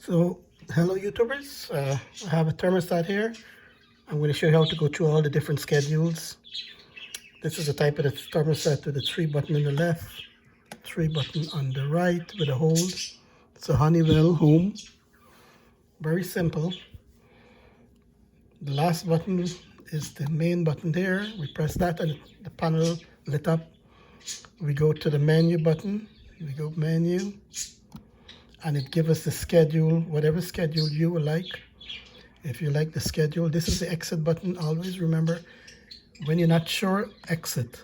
So, hello YouTubers, I have a thermostat here. I'm going to show you how to go through all the different schedules. This is the type of the thermostat with the 3 button on the left, 3 button on the right with a hold. It's a Honeywell Home. Very simple. The last button is the main button there. We press that and the panel lit up. We go to the menu button. We go menu and it gives us the schedule, whatever schedule you would like. If you like the schedule, this is the exit button. Always remember, when you're not sure, exit.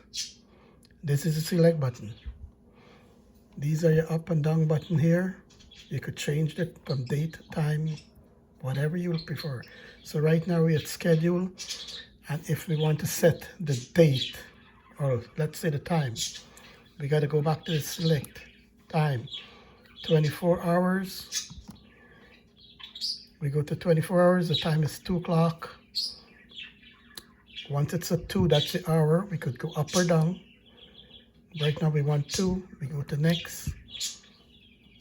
This is the select button. These are your up and down button here. You could change it from date, time, whatever you would prefer. So right now we're at schedule, and if we want to set the date, or let's say the time, we got to go back to the select time, 24 hours. We go to 24 hours, the time is 2 o'clock. Once it's at 2, that's the hour. We could go up or down. Right now we want 2, we go to next,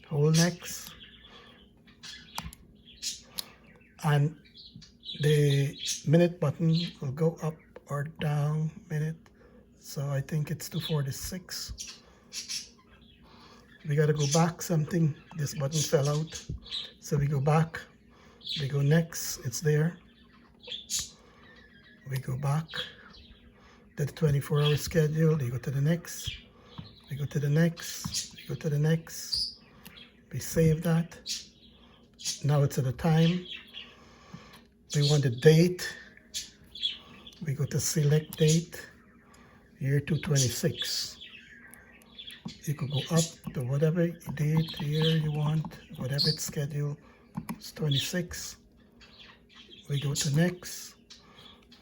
hold next. And the minute button will go up or down, minute. So I think it's 2:46. We got to go back something, this button fell out. So we go back, we go next, it's there. We go back to the 24-hour schedule, you go to the next, we go to the next, we go to the next. We save that. Now it's at the time. We want the date. We go to select date, year 226. You could go up to whatever date, year you want, whatever it's scheduled. It's 26. We go to next.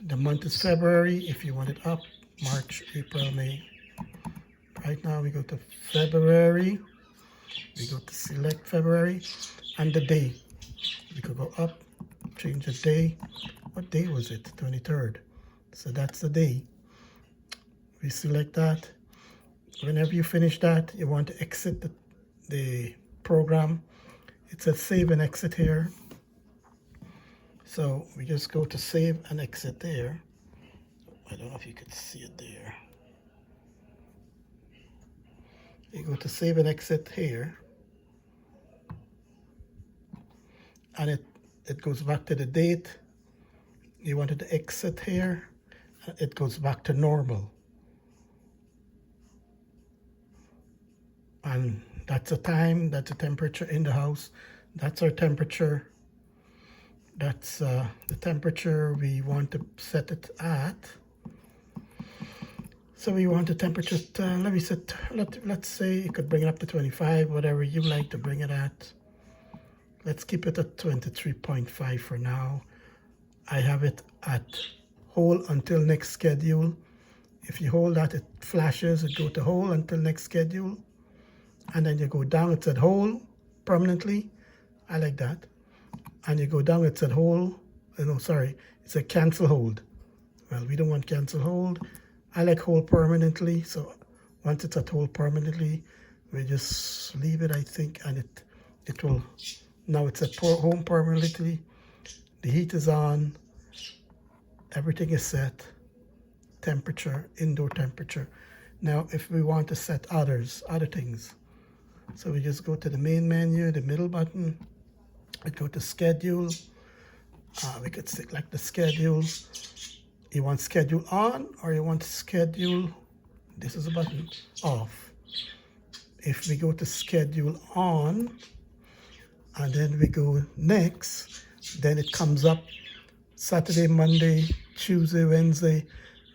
The month is February. If you want it up, March, April, May. Right now we go to February. We go to select February and the day. We could go up, change the day. What day was it? 23rd. So that's the day. We select that. Whenever you finish that, you want to exit the program. It says save and exit here. So we just go to save and exit there. I don't know if you could see it there. You go to save and exit here. And it goes back to the date. You wanted to exit here. It goes back to normal. And that's the time, that's the temperature in the house. That's our temperature. That's the temperature we want to set it at. So we want the temperature let's say you could bring it up to 25, whatever you like to bring it at. Let's keep it at 23.5 for now. I have it at hold until next schedule. If you hold that, it flashes, it go to hold until next schedule. And then you go down, it said hold permanently. I like that. And you go down, it said hold. No, sorry, it said cancel hold. Well, we don't want cancel hold. I like hold permanently. So once it's at hold permanently, we just leave it, I think, and it will. Now it's at home permanently. The heat is on. Everything is set. Temperature, indoor temperature. Now, if we want to set other things, so we just go to the main menu, the middle button. We go to schedule. We could select the schedule. You want schedule on or you want schedule, this is a button, off. If we go to schedule on and then we go next, then it comes up Saturday, Monday, Tuesday, Wednesday.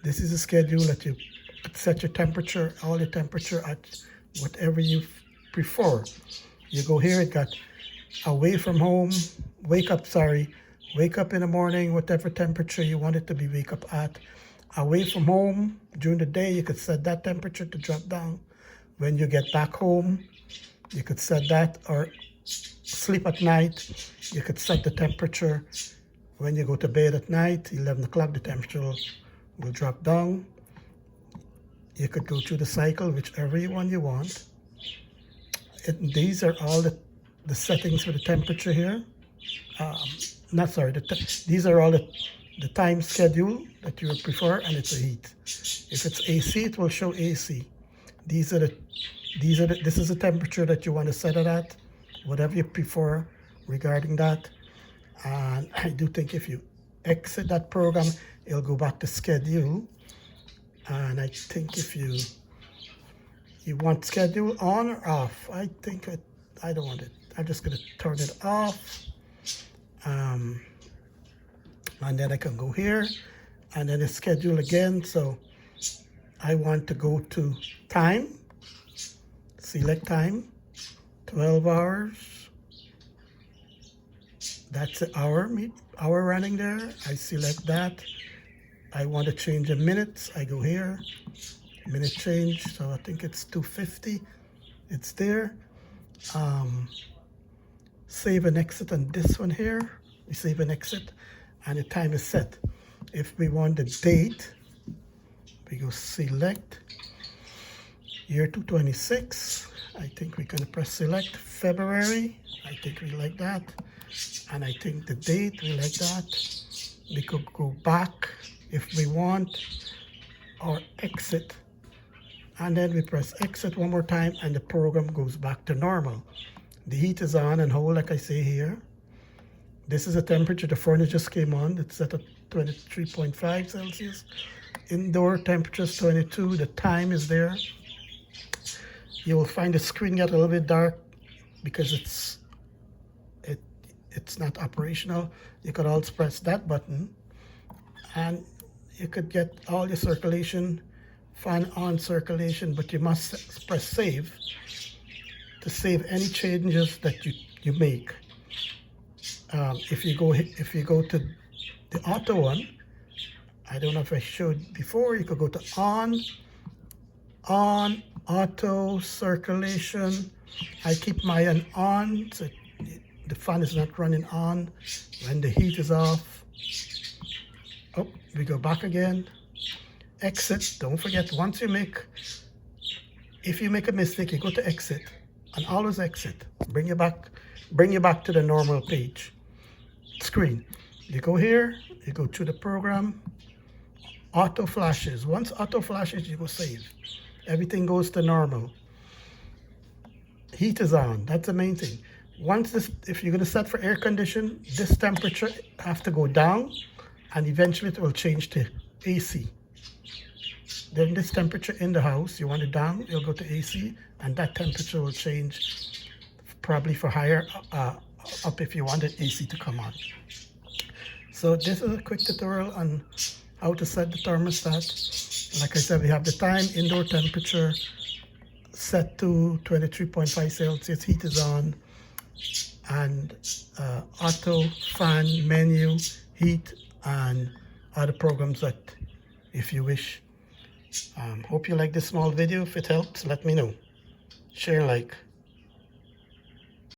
This is a schedule that you set your temperature, all your temperature at whatever you prefer. You go here, it got away from home, wake up in the morning, whatever temperature you want it to be wake up at. Away from home, during the day, you could set that temperature to drop down. When you get back home, you could set that, or sleep at night, you could set the temperature. When you go to bed at night, 11 o'clock, the temperature will drop down. You could go through the cycle, whichever one you want. These are all the the settings for the temperature here. Not sorry, these are all the time schedule that you would prefer, and it's a heat. If it's AC, it will show AC. This is the temperature that you want to set it at, whatever you prefer regarding that. And I do think if you exit that program, it'll go back to schedule. And I think if you want schedule on or off, I don't want it. I'm just gonna turn it off. And then I can go here and then it's schedule again. So I want to go to time, select time, 12 hours. That's the hour running there. I select that. I want to change the minutes. I go here, minute change. So I think it's 250. It's there. Save and exit on this one here. We save and exit and the time is set. If we want the date, we go select year 226. I think we're gonna press select February. I think we like that. And I think the date, we like that. We could go back if we want or exit. And then we press exit one more time and the program goes back to normal. The heat is on and hold like I say here. This is the temperature, the furnace just came on. It's set at 23.5 Celsius. Indoor temperature is 22, the time is there. You will find the screen get a little bit dark because it's not operational. You could also press that button and you could get all your circulation, fan on circulation, but you must press save to save any changes that you make. If you go to the auto one, I don't know if I showed before, you could go to on, auto, circulation. I keep mine on, so the fan is not running on when the heat is off. Oh, we go back again. Exit, don't forget, if you make a mistake, you go to exit and always exit. Bring you back to the normal page screen. You go here, you go to the program, auto flashes. Once auto flashes, you go save. Everything goes to normal. Heat is on, that's the main thing. If you're gonna set for air condition, this temperature have to go down and eventually it will change to AC. Then this temperature in the house, you want it down, you'll go to AC and that temperature will change probably for higher up if you wanted AC to come on. So this is a quick tutorial on how to set the thermostat. Like I said, we have the time, indoor temperature set to 23.5 Celsius, heat is on, and auto, fan, menu, heat, and other programs that if you wish. Hope you like this small video. If it helps, let me know. Share, like.